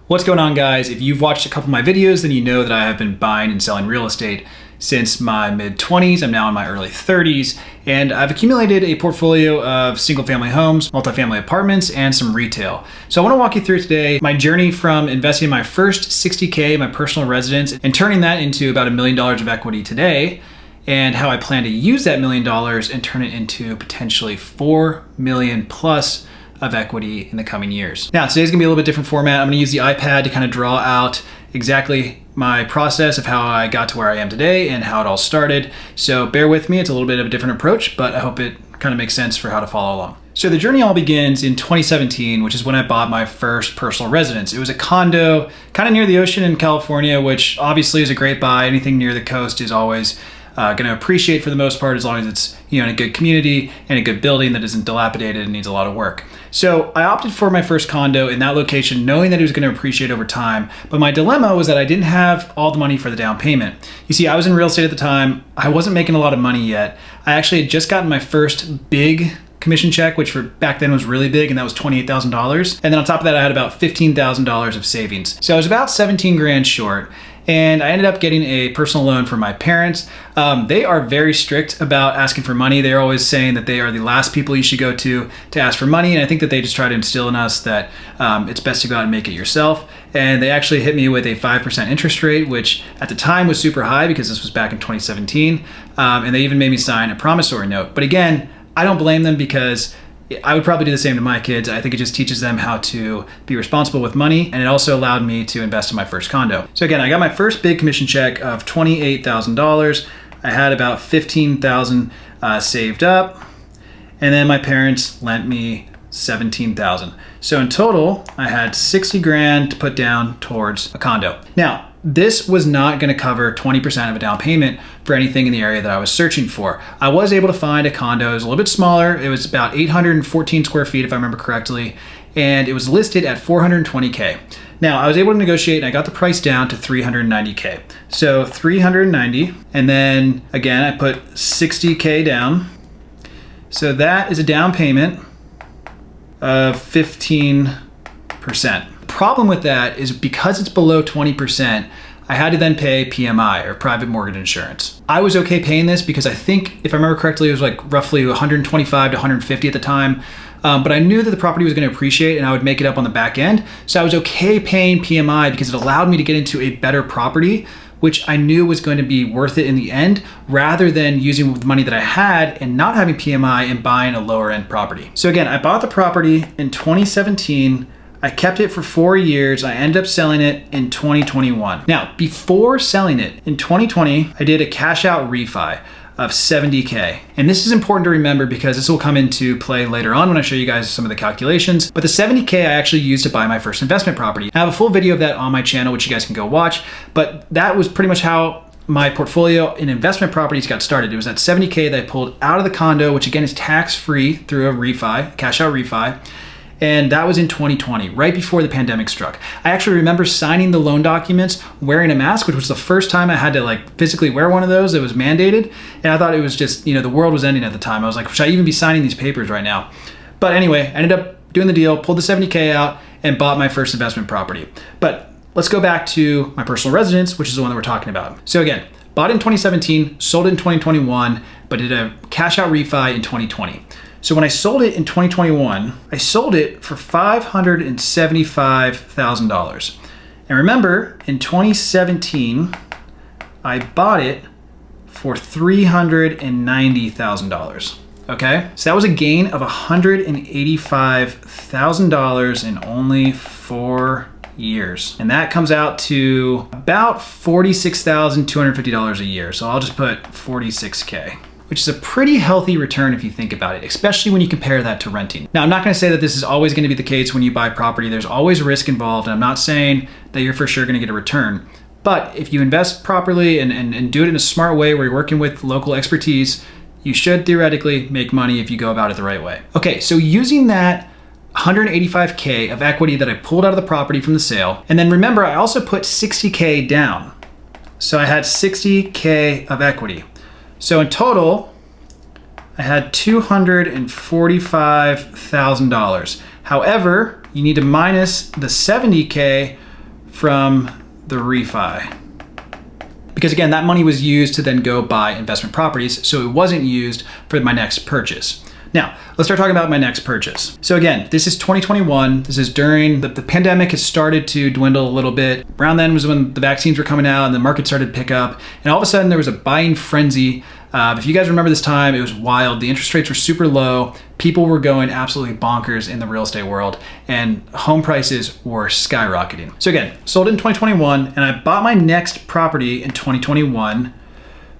What's going on, guys? If you've watched a couple of my videos, then you know that I have been buying and selling real estate since my mid-20s. I'm now in my early 30s, and I've accumulated a portfolio of single-family homes, multifamily apartments, and some retail. So I want to walk you through today my journey from investing in my first $60K in my personal residence and turning that into about $1 million of equity today, and how I plan to use that $1 million and turn it into potentially $4 million plus of equity in the coming years. Now, today's gonna be a little bit different format. I'm gonna use the iPad to kind of draw out exactly my process of how I got to where I am today and how it all started. So bear with me, it's a little bit of a different approach, but I hope it kind of makes sense for how to follow along. So the journey all begins in 2017, which is when I bought my first personal residence. It was a condo kind of near the ocean in California, which obviously is a great buy. Anything near the coast is always going to appreciate for the most part, as long as it's in a good community and a good building that isn't dilapidated and needs a lot of work. So I opted for my first condo in that location, knowing that it was going to appreciate over time. But my dilemma was that I didn't have all the money for the down payment. You see, I was in real estate at the time. I wasn't making a lot of money yet. I actually had just gotten my first big commission check, which for back then was really big, and that was $28,000. And then on top of that, I had about $15,000 of savings. So I was about 17 grand short. And I ended up getting a personal loan from my parents. They are very strict about asking for money. They're always saying that they are the last people you should go to ask for money. And I think that they just try to instill in us that it's best to go out and make it yourself. And they actually hit me with a 5% interest rate, which at the time was super high because this was back in 2017. And they even made me sign a promissory note. But again, I don't blame them, because I would probably do the same to my kids. I think it just teaches them how to be responsible with money, and it also allowed me to invest in my first condo. So again, I got my first big commission check of $28,000. I had about $15,000 saved up, and then my parents lent me $17,000. So in total, I had 60 grand to put down towards a condo. Now, this was not going to cover 20% of a down payment for anything in the area that I was searching for. I was able to find a condo. It was a little bit smaller. It was about 814 square feet, if I remember correctly, and it was listed at $420K. Now, I was able to negotiate, and I got the price down to $390K. So $390, and then again, I put $60K down. So that is a down payment of 15%. Problem with that is, because it's below 20%, I had to then pay PMI, or private mortgage insurance. I was okay paying this because I think, if I remember correctly, it was like roughly 125 to 150 at the time. But I knew that the property was going to appreciate and I would make it up on the back end. So I was okay paying PMI because it allowed me to get into a better property, which I knew was going to be worth it in the end, rather than using the money that I had and not having PMI and buying a lower end property. So again, I bought the property in 2017. I kept it for 4 years. I ended up selling it in 2021. Now, before selling it in 2020, I did a cash out refi of $70K. And this is important to remember because this will come into play later on when I show you guys some of the calculations. But the $70K I actually used to buy my first investment property. I have a full video of that on my channel, which you guys can go watch. But that was pretty much how my portfolio in investment properties got started. It was that $70K that I pulled out of the condo, which again is tax-free through a refi, cash out refi. And that was in 2020, right before the pandemic struck. I actually remember signing the loan documents wearing a mask, which was the first time I had to physically wear one of those. It was mandated. And I thought it was just, the world was ending at the time. I was like, should I even be signing these papers right now? But anyway, I ended up doing the deal, pulled the $70K out, and bought my first investment property. But let's go back to my personal residence, which is the one that we're talking about. So again, bought it in 2017, sold it in 2021, but did a cash out refi in 2020. So when I sold it in 2021, I sold it for $575,000. And remember, in 2017, I bought it for $390,000. Okay? So that was a gain of $185,000 in only 4 years. And that comes out to about $46,250 a year. So I'll just put 46K. Which is a pretty healthy return if you think about it, especially when you compare that to renting. Now, I'm not gonna say that this is always gonna be the case when you buy property. There's always risk involved, and I'm not saying that you're for sure gonna get a return. But if you invest properly and do it in a smart way where you're working with local expertise, you should theoretically make money if you go about it the right way. Okay, so using that 185K of equity that I pulled out of the property from the sale, and then remember, I also put 60K down. So I had 60K of equity. So in total, I had $245,000. However, you need to minus the $70K from the refi. Because again, that money was used to then go buy investment properties, so it wasn't used for my next purchase. Now, let's start talking about my next purchase. So again, this is 2021. This is during the pandemic has started to dwindle a little bit. Around then was when the vaccines were coming out and the market started to pick up. And all of a sudden there was a buying frenzy. If you guys remember this time, it was wild. The interest rates were super low. People were going absolutely bonkers in the real estate world and home prices were skyrocketing. So again, sold in 2021 and I bought my next property in 2021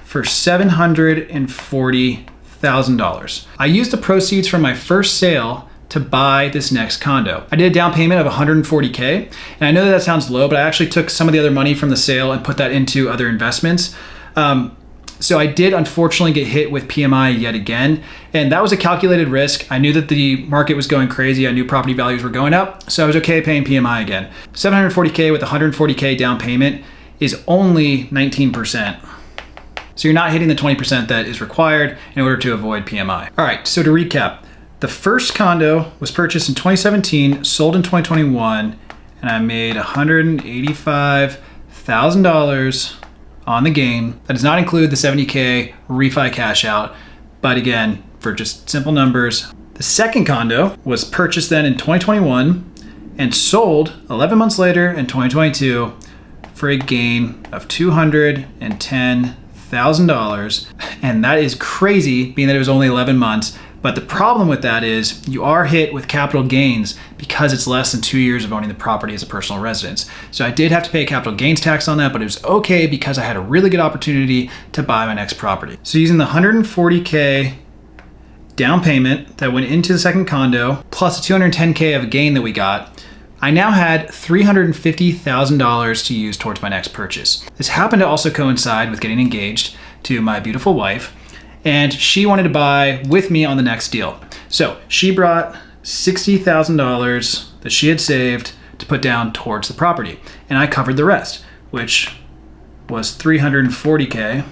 for $740,000. I used the proceeds from my first sale to buy this next condo. I did a down payment of $140K, and I know that sounds low, but I actually took some of the other money from the sale and put that into other investments. So I did unfortunately get hit with PMI yet again, and that was a calculated risk. I knew that the market was going crazy. I knew property values were going up, so I was okay paying PMI again. $740K with $140K down payment is only 19%. So you're not hitting the 20% that is required in order to avoid PMI. All right, so to recap, the first condo was purchased in 2017, sold in 2021, and I made $185,000 on the gain. That does not include the $70K refi cash out, but again, for just simple numbers. The second condo was purchased then in 2021 and sold 11 months later in 2022 for a gain of $210,000. And that is crazy, being that it was only 11 months. But the problem with that is you are hit with capital gains because it's less than 2 years of owning the property as a personal residence. So I did have to pay capital gains tax on that, but it was okay because I had a really good opportunity to buy my next property. So using the $140K down payment that went into the second condo, plus the $210K of a gain that we got, I now had $350,000 to use towards my next purchase. This happened to also coincide with getting engaged to my beautiful wife, and she wanted to buy with me on the next deal. So she brought $60,000 that she had saved to put down towards the property, and I covered the rest, which was $340K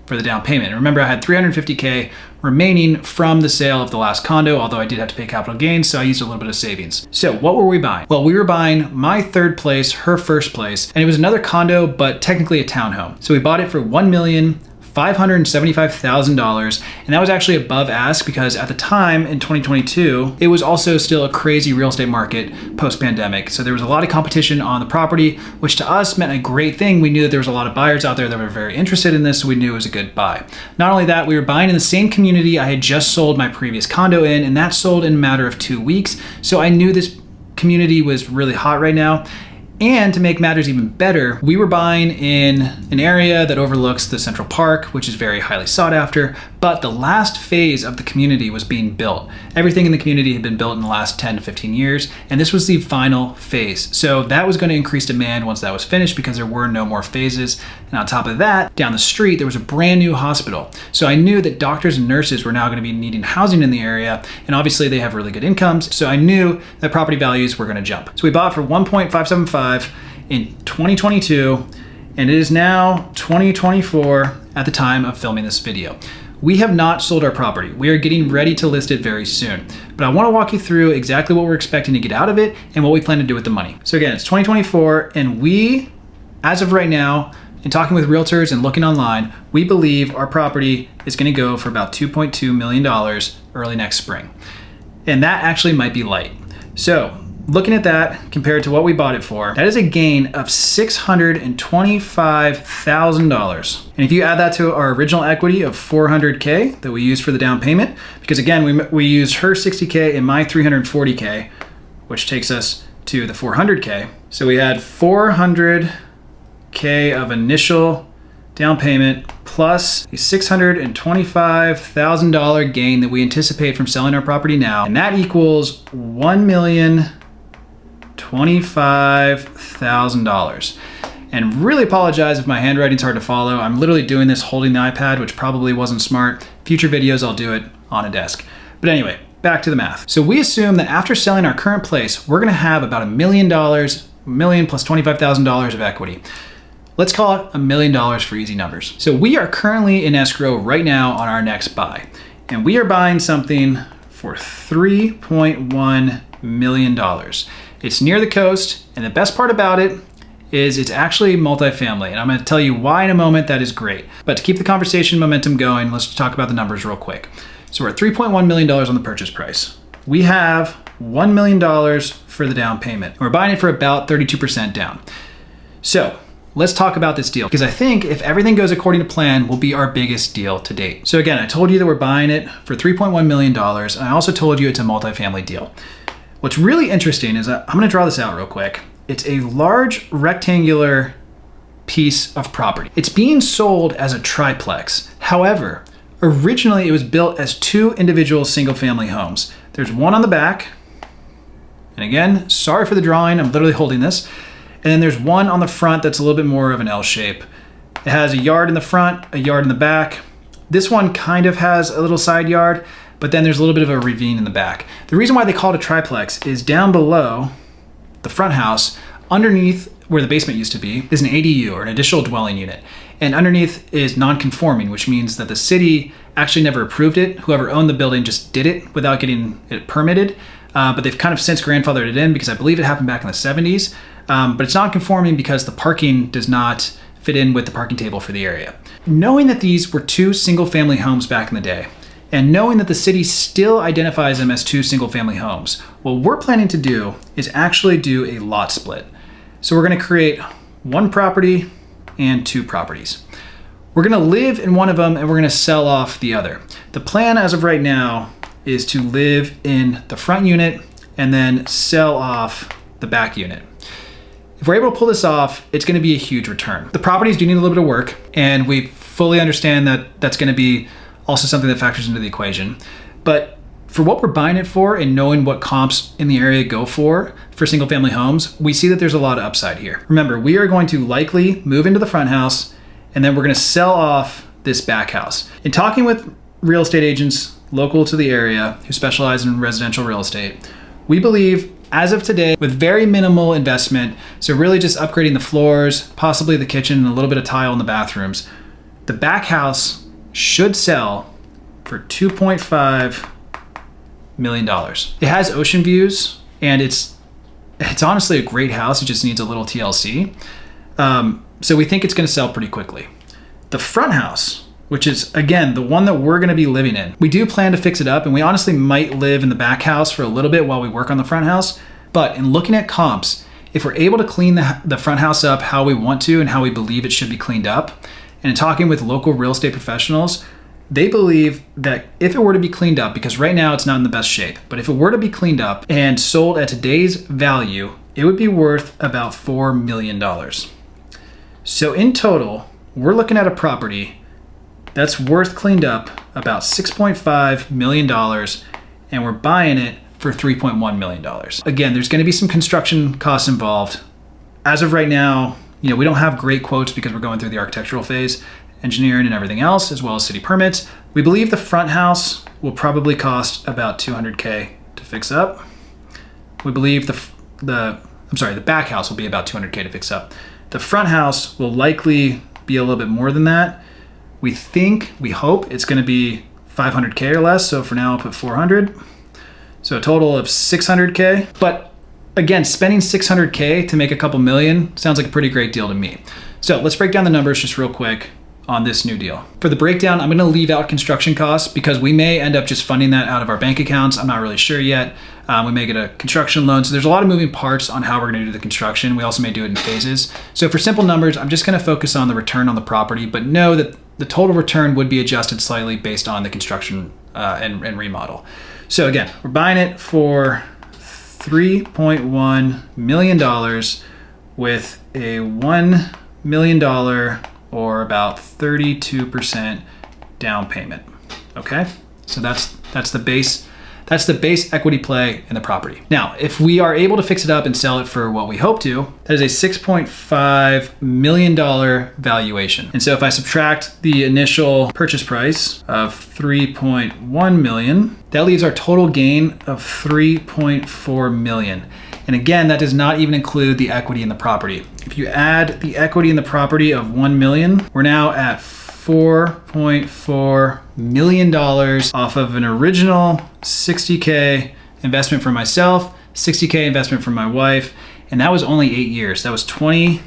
for the down payment. And remember, I had $350K remaining from the sale of the last condo, although I did have to pay capital gains, so I used a little bit of savings. So what were we buying? Well, we were buying my third place, her first place, and it was another condo, but technically a townhome. So we bought it for $1,575,000, and that was actually above ask because at the time in 2022, it was also still a crazy real estate market post-pandemic. So there was a lot of competition on the property, which to us meant a great thing. We knew that there was a lot of buyers out there that were very interested in this, so we knew it was a good buy. Not only that, we were buying in the same community I had just sold my previous condo in, and that sold in a matter of 2 weeks. So I knew this community was really hot right now. And to make matters even better, we were buying in an area that overlooks the Central Park, which is very highly sought after, but the last phase of the community was being built. Everything in the community had been built in the last 10 to 15 years, and this was the final phase. So that was going to increase demand once that was finished because there were no more phases. And on top of that, down the street, there was a brand new hospital. So I knew that doctors and nurses were now going to be needing housing in the area, and obviously they have really good incomes. So I knew that property values were going to jump. So we bought for $1.575 in 2022, and it is now 2024 at the time of filming this video. We have not sold our property. We are getting ready to list it very soon, but I want to walk you through exactly what we're expecting to get out of it and what we plan to do with the money. So again, it's 2024, and we, as of right now, in talking with realtors and looking online, we believe our property is going to go for about $2.2 million early next spring. And that actually might be light. So looking at that compared to what we bought it for, that is a gain of $625,000. And if you add that to our original equity of $400K that we used for the down payment, because again, we used her $60K and my $340K, which takes us to the $400K. So we had $400K of initial down payment plus a $625,000 gain that we anticipate from selling our property now. And that equals $1,025,000. And really apologize if my handwriting's hard to follow. I'm literally doing this holding the iPad, which probably wasn't smart. Future videos, I'll do it on a desk. But anyway, back to the math. So we assume that after selling our current place, we're gonna have about $1 million plus $25,000 of equity. Let's call it $1 million for easy numbers. So we are currently in escrow right now on our next buy, and we are buying something for $3.1 million. It's near the coast, and the best part about it is it's actually multifamily. And I'm gonna tell you why in a moment that is great. But to keep the conversation momentum going, let's talk about the numbers real quick. So we're at $3.1 million on the purchase price. We have $1 million for the down payment. We're buying it for about 32% down. So let's talk about this deal, because I think if everything goes according to plan, will be our biggest deal to date. So again, I told you that we're buying it for $3.1 million, and I also told you it's a multifamily deal. What's really interesting is I'm gonna draw this out real quick. It's a large rectangular piece of property. It's being sold as a triplex. However, originally it was built as two individual single family homes. There's one on the back, and again, sorry for the drawing, I'm literally holding this. And then there's one on the front that's a little bit more of an L shape. It has a yard in the front, a yard in the back. This one kind of has a little side yard, but then there's a little bit of a ravine in the back. The reason why they call it a triplex is down below the front house, underneath where the basement used to be, is an ADU, or an additional dwelling unit. And underneath is non-conforming, which means that the city actually never approved it. Whoever owned the building just did it without getting it permitted. But they've kind of since grandfathered it in because I believe it happened back in the 70s. But it's non-conforming because the parking does not fit in with the parking table for the area. Knowing that these were two single-family homes back in the day, and knowing that the city still identifies them as two single-family homes, what we're planning to do is actually do a lot split. So we're gonna create one property and two properties. We're gonna live in one of them and we're gonna sell off the other. The plan as of right now is to live in the front unit and then sell off the back unit. If we're able to pull this off, it's gonna be a huge return. The properties do need a little bit of work, and we fully understand that that's gonna be also something that factors into the equation. But for what we're buying it for and knowing what comps in the area go for single family homes, we see that there's a lot of upside here. Remember, we are going to likely move into the front house, and then we're gonna sell off this back house. In talking with real estate agents local to the area who specialize in residential real estate, we believe as of today, with very minimal investment, so really just upgrading the floors, possibly the kitchen, and a little bit of tile in the bathrooms, the back house should sell for $2.5 million. It has ocean views, and it's honestly a great house. It just needs a little TLC. So we think it's gonna sell pretty quickly. The front house, which is, again, the one that we're gonna be living in, we do plan to fix it up, and we honestly might live in the back house for a little bit while we work on the front house. But in looking at comps, if we're able to clean the front house up how we want to and how we believe it should be cleaned up, and in talking with local real estate professionals, they believe that if it were to be cleaned up, because right now it's not in the best shape, but if it were to be cleaned up and sold at today's value, it would be worth about $4 million. So in total, we're looking at a property that's worth cleaned up about $6.5 million, and we're buying it for $3.1 million. Again, there's gonna be some construction costs involved. As of right now, we don't have great quotes because we're going through the architectural phase, engineering and everything else, as well as city permits. We believe the front house will probably cost about $200K to fix up. We believe the back house will be about $200K to fix up. The front house will likely be a little bit more than that. We hope it's gonna be $500K or less. So for now, I'll put 400. So a total of 600K. But again, spending 600K to make a couple million sounds like a pretty great deal to me. So let's break down the numbers just real quick on this new deal. For the breakdown, I'm gonna leave out construction costs because we may end up just funding that out of our bank accounts. I'm not really sure yet. We may get a construction loan. So there's a lot of moving parts on how we're gonna do the construction. We also may do it in phases. So for simple numbers, I'm just gonna focus on the return on the property, but know that the total return would be adjusted slightly based on the construction and remodel. So again, we're buying it for $3.1 million with a $1 million or about 32% down payment. Okay, so that's the base equity play in the property. Now, if we are able to fix it up and sell it for what we hope to, that is a $6.5 million valuation. And so if I subtract the initial purchase price of $3.1 million, that leaves our total gain of $3.4 million. And again, that does not even include the equity in the property. If you add the equity in the property of $1 million, we're now at $4.4 million off of an original $60K investment for myself, $60K investment for my wife, and that was only 8 years. That was 20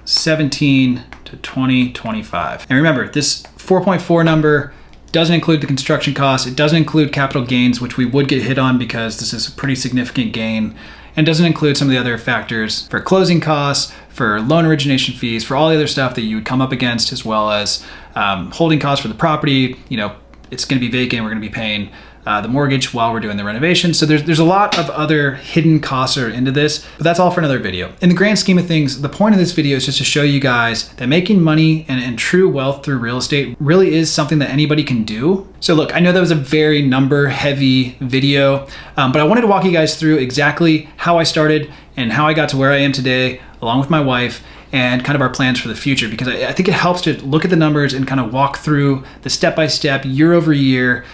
2017 to 2025. And remember, this 4.4 number doesn't include the construction costs. It doesn't include capital gains, which we would get hit on because this is a pretty significant gain, and doesn't include some of the other factors for closing costs, for loan origination fees, for all the other stuff that you would come up against, as well as holding costs for the property. You know, it's going to be vacant. We're going to be paying the mortgage while we're doing the renovation. So there's a lot of other hidden costs that are into this, but that's all for another video. In the grand scheme of things, the point of this video is just to show you guys that making money and true wealth through real estate really is something that anybody can do. So look, I know that was a very number heavy video, but I wanted to walk you guys through exactly how I started and how I got to where I am today, along with my wife, and kind of our plans for the future, because I think it helps to look at the numbers and kind of walk through the step-by-step, year-over-year,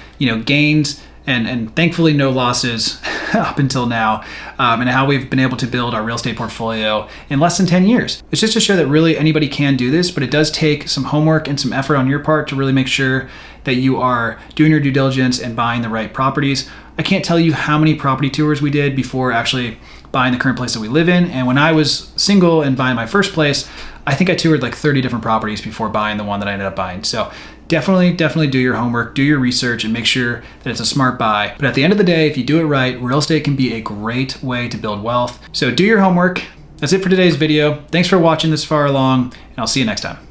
gains and thankfully no losses up until now, and how we've been able to build our real estate portfolio in less than 10 years. It's just to show that really anybody can do this, but it does take some homework and some effort on your part to really make sure that you are doing your due diligence and buying the right properties. I can't tell you how many property tours we did before actually buying the current place that we live in. And when I was single and buying my first place, I think I toured like 30 different properties before buying the one that I ended up buying. So definitely do your homework, do your research, and make sure that it's a smart buy. But at the end of the day, if you do it right, real estate can be a great way to build wealth. So do your homework. That's it for today's video. Thanks for watching this far along, and I'll see you next time.